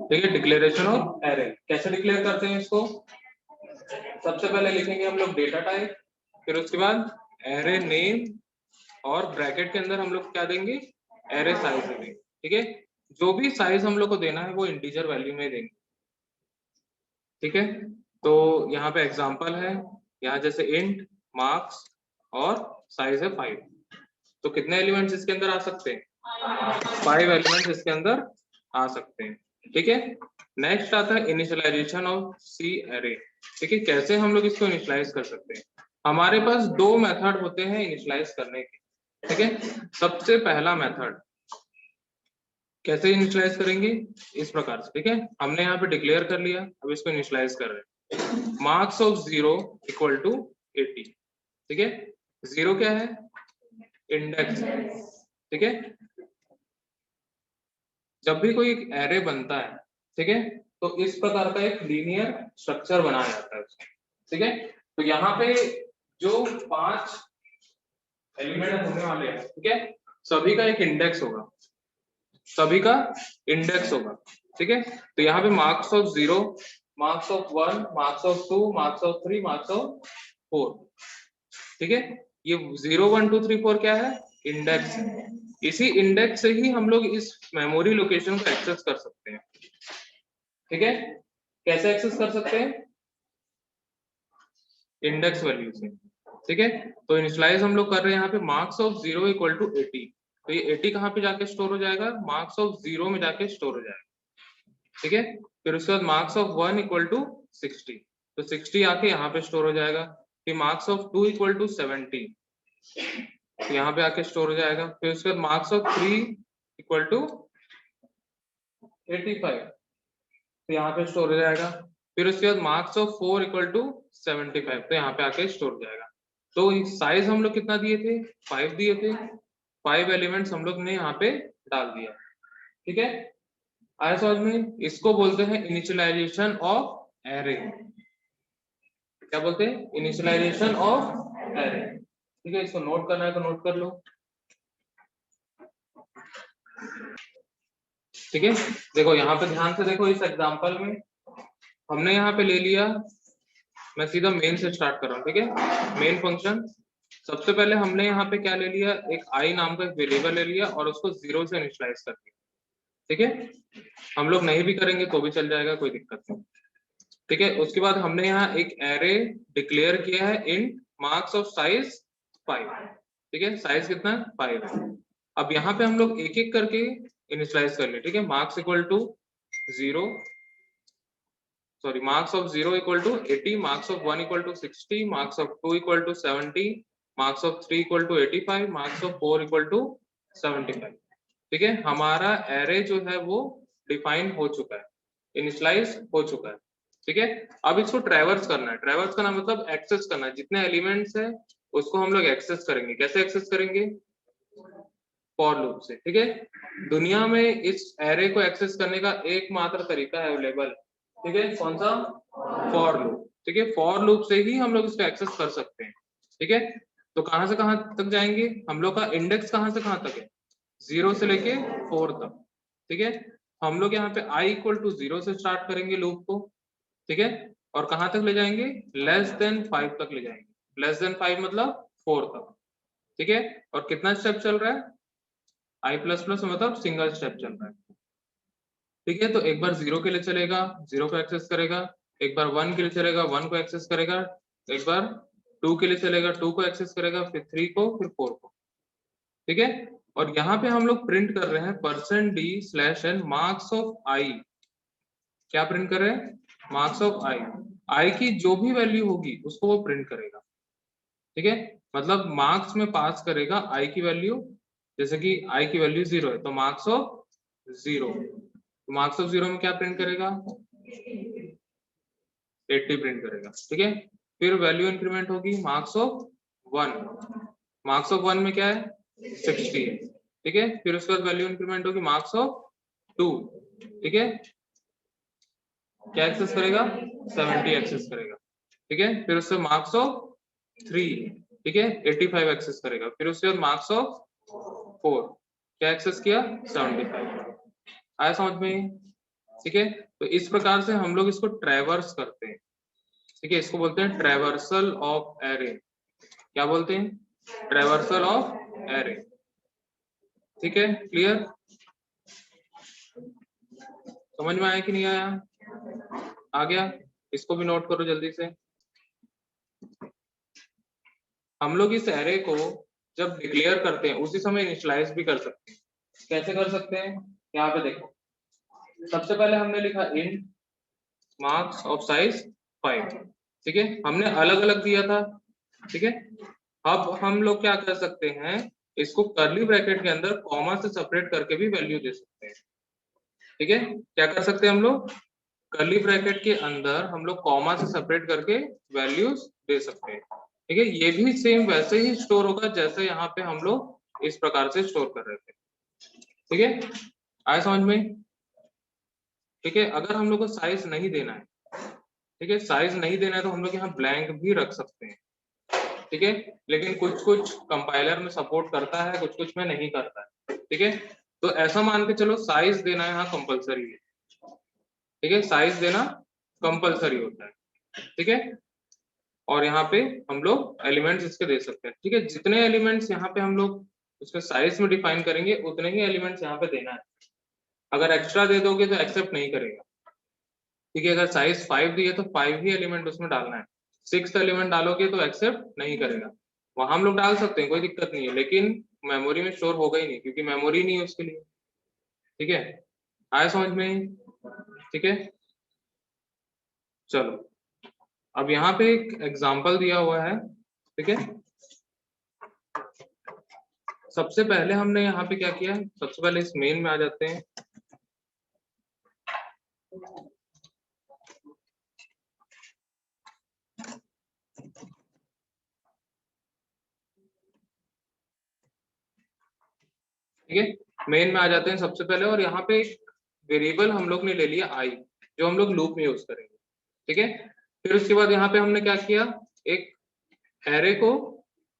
ठीक है, declaration of array कैसे डिक्लेयर करते हैं इसको? सबसे पहले लिखेंगे हम लोग डेटा टाइप, फिर उसके बाद एरे नेम और ब्रैकेट के अंदर हम लोग क्या देंगे? एरे साइज देंगे। ठीक है, जो भी साइज हम लोग को देना है वो इंटीजर वैल्यू में देंगे। ठीक है, तो यहाँ पे एग्जांपल है, यहाँ जैसे इंट, मार्क्स और साइज है 5, तो कितने एलिमेंट्स इसके अंदर आ सकते हैं? 5 एलिमेंट्स इसके अंदर आ सकते हैं। ठीक है, नेक्स्ट आता है इनिशियलाइजेशन ऑफ सी एरे। ठीक है, कैसे हम लोग इसको इनिशियलाइज कर सकते हैं? हमारे पास दो मेथड होते हैं इनिशियलाइज करने के। ठीक है, सबसे पहला मेथड कैसे इनिशियलाइज करेंगे? इस प्रकार से। ठीक है, हमने यहाँ पे डिक्लेयर कर लिया, अब इसको इनिशियलाइज कर रहे हैं। Marks of 0 equal to 80। ठीक है, 0 क्या है? इंडेक्स। ठीक है, जब भी कोई एक एरे बनता है, ठीक है, तो इस प्रकार का एक लीनियर स्ट्रक्चर बनाया जाता है उसका। ठीक है, तो यहाँ पे जो 5 एलिमेंट होने वाले हैं, ठीक है, सभी का एक इंडेक्स होगा, सभी का इंडेक्स होगा। ठीक है, तो यहाँ पे marks of 0, marks of 1, marks of 2, marks of 3, marks of 4। ठीक है, ये 0 1 2 3 4 क्या है? इंडेक्स है। इसी इंडेक्स से ही हम लोग इस मेमोरी लोकेशन को एक्सेस कर सकते हैं। ठीक है, कैसे एक्सेस कर सकते हैं? इंडेक्स वैल्यू से। ठीक है, तो इनिशियलाइज हम लोग कर रहे हैं यहाँ पे मार्क्स ऑफ 0 इक्वल टू 80, तो ये 80 कहाँ पे जाके स्टोर हो जाएगा? मार्क्स ऑफ 0 में जाके स्टोर हो जाएगा। ठीक है, फिर उसके बाद मार्क्स ऑफ 1 इक्वल टू 60, तो 60 आके यहाँ पे स्टोर हो जाएगा। फिर मार्क्स ऑफ 2 इक्वल टू 70, तो यहाँ पे आके स्टोर हो जाएगा। फिर उसके बाद मार्क्स ऑफ 3 इक्वल टू 85, तो यहाँ पे स्टोर हो जाएगा। फिर उसके बाद मार्क्स ऑफ 4 इक्वल टू 75, तो यहाँ पे आके स्टोर हो जाएगा। तो साइज हम लोग कितना दिए थे? 5 दिए थे, 5 एलिमेंट्स हम लोग ने यहाँ पे डाल दिया। ठीक है, आया समझ में? इसको बोलते हैं इनिशियलाइजेशन ऑफ एरे। क्या बोलते हैं? Initialization of array. ठीक है, इसको नोट करना है तो नोट कर लो। ठीक है, देखो यहाँ पे ध्यान से देखो, इस एग्जांपल में हमने यहाँ पे ले लिया, मैं सीधा मेन से स्टार्ट कर रहा हूँ। ठीक है, मेन फंक्शन। सबसे पहले हमने यहाँ पे क्या ले लिया? एक आई नाम का एक वेरिएबल ले लिया और उसको 0 से इनिशियलाइज कर दिया। ठीक है, हम लोग नहीं भी करेंगे तो भी चल जाएगा, कोई दिक्कत नहीं। ठीक है, उसके बाद हमने यहाँ एक एरे डिक्लेयर किया है इंट मार्क्स ऑफ साइज 5। ठीक है, साइज कितना है? 5 है। अब यहाँ पे हम लोग एक एक करके इनिशियलाइज कर ले। ठीक है, marks equal to 0, sorry, marks of 0 equal to 80, marks of 1 equal to 60, marks of 2 equal to 70, marks of 3 equal to 85, marks of 4 equal to 75। ठीक है, हमारा एरे जो है वो डिफाइन हो चुका है, इनिशियलाइज हो चुका है। ठीक है, अब इसको ट्रैवर्स करना है। ट्रैवर्स करना मतलब एक्सेस करना है, जितने एलिमेंट्स है उसको हम लोग एक्सेस करेंगे। कैसे एक्सेस करेंगे? फॉर लूप से। ठीक है, दुनिया में इस एरे को एक्सेस करने का एकमात्र तरीका है अवेलेबल। ठीक है, कौन सा? For loop. ठीक है, फॉर लूप से ही हम लोग इसको एक्सेस कर सकते हैं। ठीक है, तो कहां से कहां तक जाएंगे? हम लोग का इंडेक्स कहां से कहां तक है? 0 से लेके 4 तक। ठीक है, हम लोग यहाँ पे i इक्वल टू 0 से स्टार्ट करेंगे लूप को। ठीक है, और कहां तक ले जाएंगे? लेस देन 5 तक ले जाएंगे। लेस देन 5 मतलब 4 तक। ठीक है, और कितना स्टेप चल रहा है? i प्लस प्लस मतलब सिंगल स्टेप चल रहा है। ठीक है, तो एक बार 0 के लिए चलेगा, 0 को एक्सेस करेगा। एक बार 1 के लिए चलेगा, 1 को एक्सेस करेगा। एक बार 2 के लिए चलेगा, 2 को एक्सेस करेगा, फिर 3 को, फिर 4 को। ठीक है, और यहाँ पे हम लोग प्रिंट कर रहे हैं %d/n मार्क्स ऑफ आई। क्या प्रिंट कर रहे हैं? मार्क्स ऑफ आई। आई की जो भी वैल्यू होगी उसको वो प्रिंट करेगा। ठीक है, मतलब मार्क्स में पास करेगा आई की वैल्यू। जैसे कि आई की वैल्यू 0 है तो मार्क्स ऑफ 0, तो मार्क्स ऑफ 0 में क्या प्रिंट करेगा? 80 प्रिंट करेगा। ठीक है, फिर वैल्यू इंक्रीमेंट होगी मार्क्स ऑफ 1। मार्क्स ऑफ 1 में क्या है? 60 है। ठीक है, फिर उसके बाद वैल्यू इंक्रीमेंट होगी मार्क्स ऑफ 2। ठीक है, क्या एक्सेस करेगा? 70 एक्सेस करेगा। ठीक है, फिर उससे मार्क्स ऑफ 3, ठीक है, 85 एक्सेस करेगा। फिर उसके बाद मार्क्स ऑफ 4, क्या एक्सेस किया? 75। आया समझ में? ठीक है। तो इस प्रकार से हम लोग इसको ट्रैवर्स करते हैं, ठीक है। इसको बोलते हैं ट्रैवर्सल ऑफ एरे। क्या बोलते हैं? Traversal of array. ठीक है, क्लियर? समझ में आया कि नहीं आया? आ गया? इसको भी नोट करो जल्दी से। हम लोग इस एरे को जब डिक्लेयर करते हैं उसी समय इनिशियलाइज भी कर सकते हैं। कैसे कर सकते हैं? यहाँ पे देखो, सबसे पहले हमने लिखा इंट मार्क्स ऑफ साइज 5, ठीक है, हमने अलग अलग दिया था, ठीक है। अब हम लोग क्या कर सकते हैं, इसको कर्ली ब्रैकेट के अंदर कॉमा से सेपरेट करके भी वैल्यू दे सकते हैं, ठीक है। क्या कर सकते हैं हम लोग? कर्ली ब्रैकेट के अंदर हम लोग कॉमा से सेपरेट करके वैल्यूज दे सकते हैं, ठीक है। ये भी सेम वैसे ही स्टोर होगा जैसे यहाँ पे हम लोग इस प्रकार से स्टोर कर रहे थे, ठीक है। आया समझ में? ठीक है। अगर हम लोग को साइज नहीं देना है, ठीक है, साइज नहीं देना है तो हम लोग यहाँ ब्लैंक भी रख सकते हैं, ठीक है। लेकिन कुछ कुछ कंपाइलर में सपोर्ट करता है, कुछ कुछ में नहीं करता है, ठीक है। तो ऐसा मान के चलो साइज देना यहाँ कंपलसरी है, ठीक है, साइज देना कंपलसरी होता है, ठीक है। और यहाँ पे हम लोग एलिमेंट्स इसके दे सकते हैं, ठीक है। जितने एलिमेंट्स यहाँ पे हम लोग उसके साइज में डिफाइन करेंगे उतने ही एलिमेंट्स यहाँ पे देना है। अगर एक्स्ट्रा दे दोगे तो एक्सेप्ट नहीं करेगा, ठीक है। अगर साइज 5 दी है तो 5 ही एलिमेंट उसमें डालना है, 6 एलिमेंट डालोगे तो एक्सेप्ट नहीं करेगा। वहां हम लोग डाल सकते हैं, कोई दिक्कत नहीं है, लेकिन मेमोरी में स्टोर होगा ही नहीं क्योंकि मेमोरी नहीं है उसके लिए, ठीक है। आया समझ में? ठीक है, चलो अब यहाँ पे एक एग्जाम्पल दिया हुआ है, ठीक है। सबसे पहले हमने यहाँ पे क्या किया, सबसे पहले इस मेन में आ जाते हैं। ठीक है, मेन में आ जाते हैं सबसे पहले, और यहाँ पे एक वेरिएबल हम लोग ने ले लिया आई, जो हम लोग लूप में यूज करेंगे, ठीक है। फिर उसके बाद यहाँ पे हमने क्या किया, एक एरे को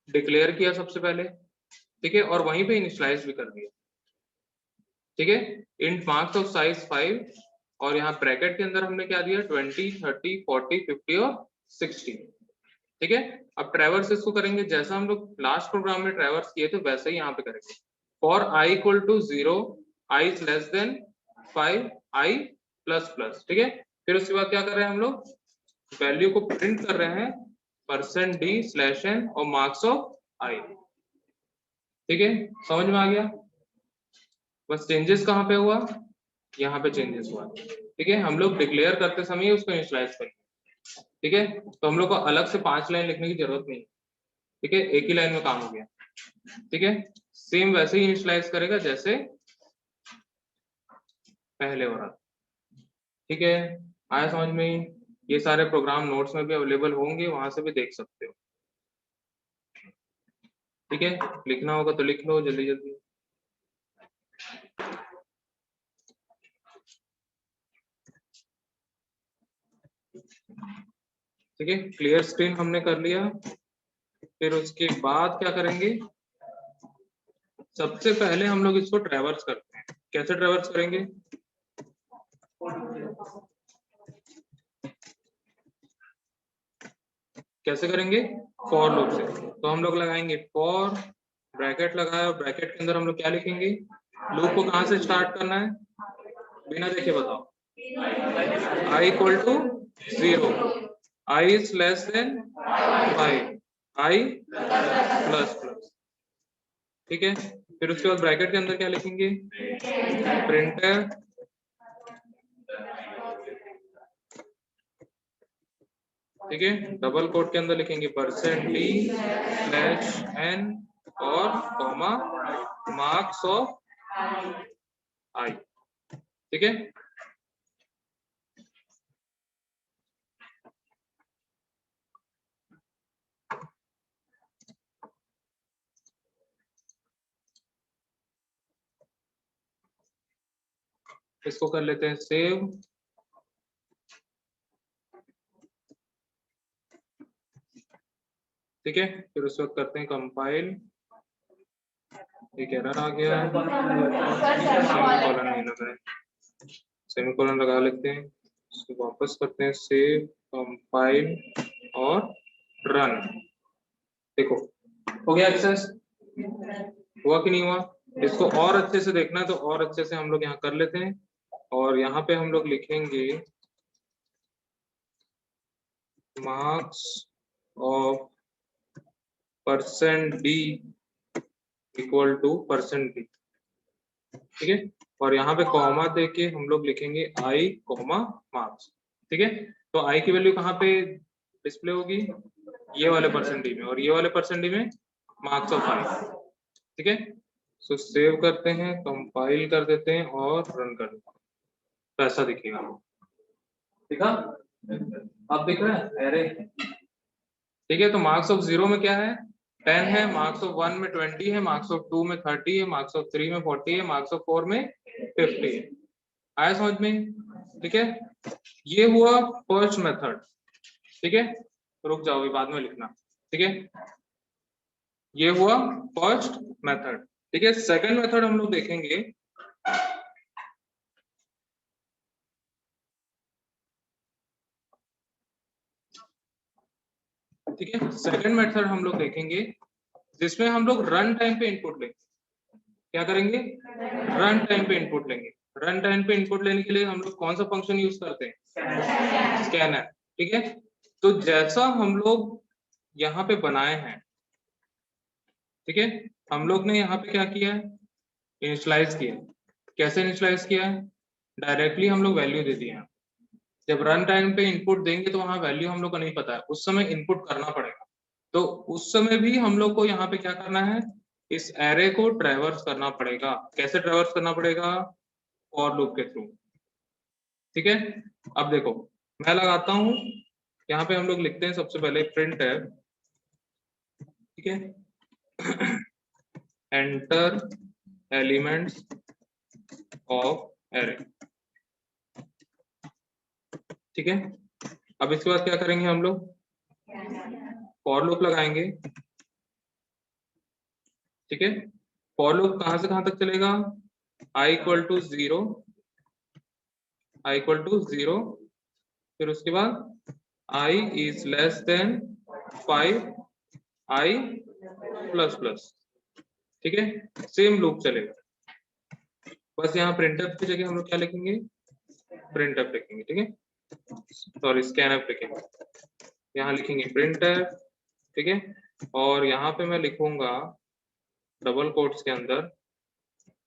डिक्लेयर किया सबसे पहले, ठीक है, और वहीं पे इनिशियलाइज भी कर दिया, ठीक है। इंट मार्क्स ऑफ साइज 5, और यहाँ ब्रैकेट के अंदर हमने क्या दिया, 20, 30, 40, 50 और 60, ठीक है। अब ट्रैवर्स इसको करेंगे जैसा हम लोग लास्ट प्रोग्राम में ट्रैवर्स किए थे वैसे ही यहाँ पे करेंगे। For i equal to 0, i is less than 5, i plus plus, ठीक है। फिर उसके बाद क्या कर रहे हैं हम लोग, वैल्यू को प्रिंट कर रहे हैं %d/n और मार्क्स ऑफ i, ठीक है। समझ में आ गया? बस चेंजेस कहाँ पे हुआ, यहाँ पे चेंजेस हुआ, ठीक है। हम लोग डिक्लेयर करते समय उसको इनिशियलाइज करेंगे, ठीक है। तो हम लोग को अलग से 5 लाइन लिखने की जरूरत नहीं, ठीक है, एक ही लाइन में काम हो गया, ठीक है। सेम वैसे ही इनिशियलाइज करेगा जैसे पहले हो रहा, ठीक है। आया समझ में? ये सारे प्रोग्राम नोट्स में भी अवेलेबल होंगे, वहां से भी देख सकते हो, ठीक है। लिखना होगा तो लिख लो जल्दी जल्दी। ठीक है, क्लियर स्क्रीन हमने कर लिया। फिर उसके बाद क्या करेंगे, सबसे पहले हम लोग इसको ट्रैवर्स करते हैं। कैसे ट्रैवर्स करेंगे, कैसे करेंगे, फॉर लूप से। तो हम लोग लगाएंगे फॉर, ब्रैकेट लगाया, ब्रैकेट के अंदर हम लोग क्या लिखेंगे, लूप को कहां से स्टार्ट करना है, बिना देखे बताओ, i equal to 0, i is less than 5, i plus plus, ठीक है। फिर उसके बाद ब्रैकेट के अंदर क्या लिखेंगे, प्रिंटर, ठीक है, डबल कोट के अंदर लिखेंगे %d/n और कॉमा मार्क्स ऑफ i, ठीक है। इसको कर लेते हैं सेव, ठीक है। फिर उस वक्त करते हैं कंपाइल, एक एरर आ गया, सेमीकोलन नहीं लगा है, सेमीकोलन लगा लेते हैं, इसको वापस करते हैं सेव, कंपाइल और रन। देखो हो गया एक्सेस, हुआ कि नहीं हुआ? इसको और अच्छे से देखना है तो और अच्छे से हम लोग यहाँ कर लेते हैं, और यहाँ पे हम लोग लिखेंगे marks of %d equal to %d, ठीक है। और यहाँ पे कॉमा देके हम लोग लिखेंगे i कॉमा मार्क्स, ठीक है। तो i की वैल्यू कहाँ पे डिस्प्ले होगी? ये वाले %d में, और ये वाले %d में मार्क्स ऑफ i, ठीक है। सो सेव करते हैं, कंपाइल कर देते हैं और रन कर देते हैं, तो ऐसा दिखेगा। दिखा? अब दिख रहा है एरे, ठीक है। तो मार्क्स ऑफ 0 में क्या है? 10 है, मार्क्स ऑफ 1 में 20 है, मार्क्स ऑफ 2 में 30 है, मार्क्स ऑफ 3 में 40 है, मार्क्स ऑफ 4 में 50 है। आया समझ में? ठीक है, ये हुआ फर्स्ट मेथड, ठीक है। रुक जाओ, ये बाद में लिखना, ठीक है। ये हुआ फर्स्ट मेथड, ठीक है। सेकंड मेथड हम लोग देखेंगे, ठीक है। सेकंड मेथड हम लोग देखेंगे जिसमें हम लोग रन टाइम पे इनपुट लेंगे। क्या करेंगे? रन टाइम पे इनपुट लेंगे। रन टाइम पे इनपुट लेने के लिए हम लोग कौन सा फंक्शन यूज करते हैं? स्कैनर, ठीक है। तो जैसा हम लोग यहाँ पे बनाए हैं, ठीक है, हम लोग ने यहाँ पे क्या किया है? इनिशियलाइज किया। कैसे इनिशियलाइज किया है? डायरेक्टली हम लोग वैल्यू दे दिए हैं। जब रन टाइम पे इनपुट देंगे तो वहां वैल्यू हम लोग को नहीं पता है, उस समय इनपुट करना पड़ेगा। तो उस समय भी हम लोग को यहाँ पे क्या करना है? इस एरे को ट्रैवर्स करना पड़ेगा। कैसे ट्रैवर्स करना पड़ेगा? फॉर लूप के थ्रू, ठीक है। अब देखो मैं लगाता हूं, यहाँ पे हम लोग लिखते हैं सबसे पहले प्रिंट है, ठीक है, एंटर एलिमेंट्स ऑफ एरे, ठीक है। अब इसके बाद क्या करेंगे हम लोग? फॉर लूप लगाएंगे, ठीक है। फॉर लूप कहां से कहां तक चलेगा? i equal to 0, i equal to 0, फिर उसके बाद i is less than 5, i plus plus, ठीक है। सेम लूप चलेगा, बस यहाँ printf की जगह हम लोग क्या लिखेंगे? printf लिखेंगे, ठीक है। सॉरी, scanf लिखेंगे, यहाँ लिखेंगे printf, ठीक है। और यहाँ पे मैं लिखूंगा डबल कोट्स के अंदर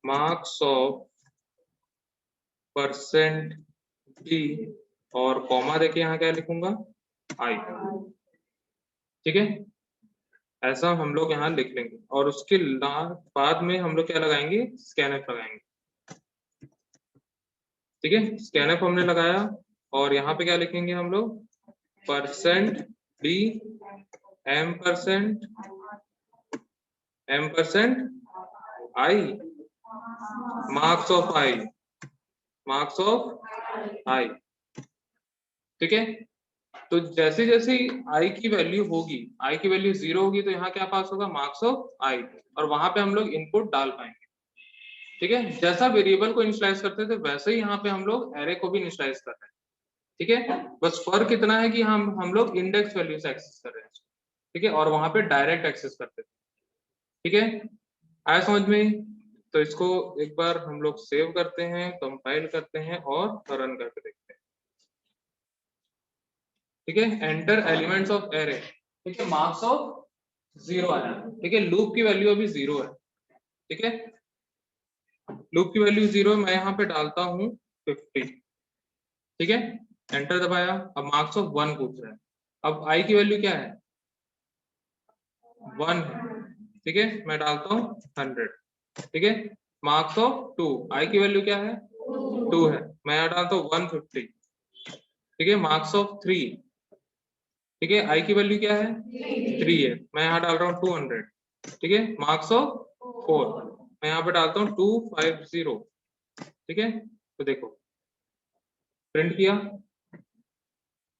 मार्क्स ऑफ %d और कॉमा देके यहाँ क्या लिखूंगा? i, ठीक है। ऐसा हम लोग यहाँ लिख लेंगे, और उसके बाद में हम लोग क्या लगाएंगे? स्कैनफ लगाएंगे, ठीक है। स्कैनफ हमने लगाया, और यहाँ पे क्या लिखेंगे हम लोग? %d m% i marks of i, marks of i, ठीक है। तो जैसे जैसे i की वैल्यू होगी, i की वैल्यू 0 होगी, तो यहाँ क्या पास होगा? मार्क्स ऑफ i, और वहां पे हम लोग इनपुट डाल पाएंगे, ठीक है। जैसा वेरिएबल को इनिशियलाइज करते थे वैसे ही यहाँ पे हम लोग एरे को भी इनिशियलाइज कर रहे हैं, ठीक है। बस फर्क इतना है कि हम लोग इंडेक्स वैल्यू से एक्सेस कर रहे हैं, ठीक है, और वहां पे डायरेक्ट एक्सेस करते थे, ठीक है। आया समझ में? तो इसको एक बार हम लोग सेव करते हैं, कंपाइल करते हैं और रन करके देखते हैं, ठीक है। एंटर एलिमेंट्स ऑफ एरे, ठीक है। मार्क्स ऑफ 0 आया, ठीक है। लूप की वैल्यू अभी 0 है, ठीक है। लूप की वैल्यू 0 मैं यहाँ पे डालता हूँ 50, ठीक है। एंटर दबाया, अब मार्क्स ऑफ 1 पूछ रहा है। अब i की वैल्यू क्या है? 1 है, ठीक है। मैं डालता हूँ 100, ठीक है। मार्क्स ऑफ 2, i की वैल्यू क्या है? 2 है, मैं यहाँ डालता हूँ 150, ठीक है। मार्क्स ऑफ 3, ठीक है। i की वैल्यू क्या है? 3 है, मैं यहाँ डाल रहा हूँ 200, ठीक है। मार्क्स ऑफ 4, मैं यहाँ पे डालता हूँ 250, ठीक है। तो देखो प्रिंट किया,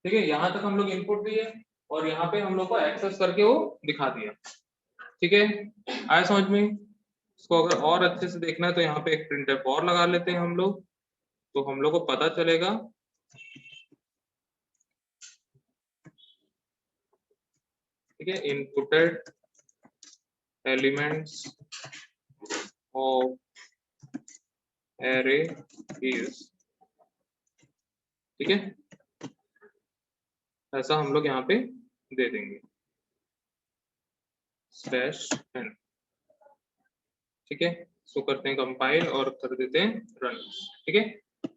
ठीक है। यहाँ तक हम लोग इनपुट दिए, और यहाँ पे हम लोग को एक्सेस करके वो दिखा दिया, ठीक है। आया समझ में? इसको अगर और अच्छे से देखना है तो यहाँ पे एक प्रिंटफ और लगा लेते हैं हम लोग, तो हम लोग को पता चलेगा ठीक है, inputted elements of array is, ठीक है, ऐसा हम लोग यहाँ पे दे देंगे /n, ठीक है। सो करते हैं कंपाइल और कर देते हैं रन, ठीक है।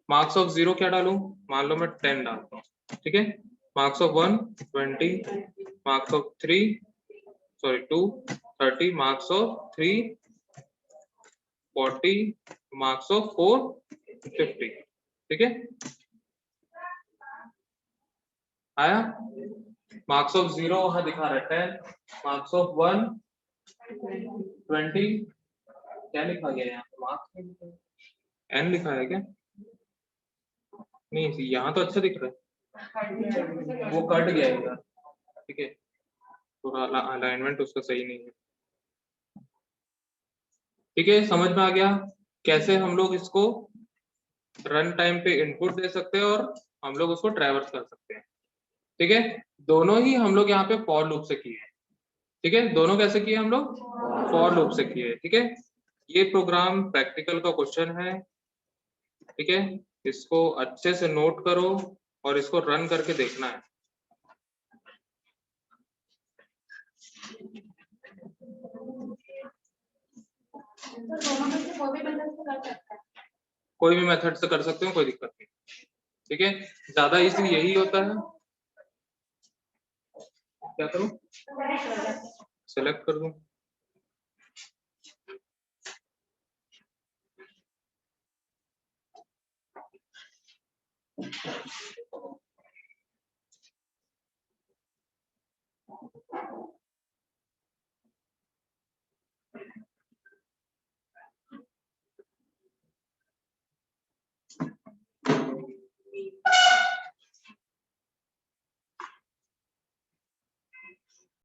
मार्क्स ऑफ 0 क्या डालूं, मान लो मैं 10 डालता हूँ, ठीक है। Marks of 1 20, marks of 2 30, marks of 3 40, marks of 4 50, ठीक है। आया, मार्क्स ऑफ 0 वहां दिखा रहा है 10, मार्क्स ऑफ 1 20, क्या लिखा गया यहाँ पे, मार्क्स n लिखा है क्या, नहीं यहाँ तो अच्छा दिख रहा है, वो कट गया है यार, ठीक है, थोड़ा अलाइनमेंट उसका सही नहीं है, ठीक है। समझ में आ गया कैसे हम लोग इसको रन टाइम पे इनपुट दे सकते हैं और हम लोग उसको ट्रैवर्स कर सकते हैं, ठीक है। दोनों ही हम लोग यहाँ पे फॉर लूप से किए हैं, ठीक है। दोनों कैसे किए हम लोग, फॉर लूप से किए, ठीक है। ये प्रोग्राम प्रैक्टिकल का क्वेश्चन है, ठीक है। इसको अच्छे से नोट करो और इसको रन करके देखना है। कोई भी मेथड से कर सकते हो, कोई दिक्कत नहीं, ठीक है। ज्यादा इजी यही होता है, क्या करूं, सेलेक्ट कर दूं,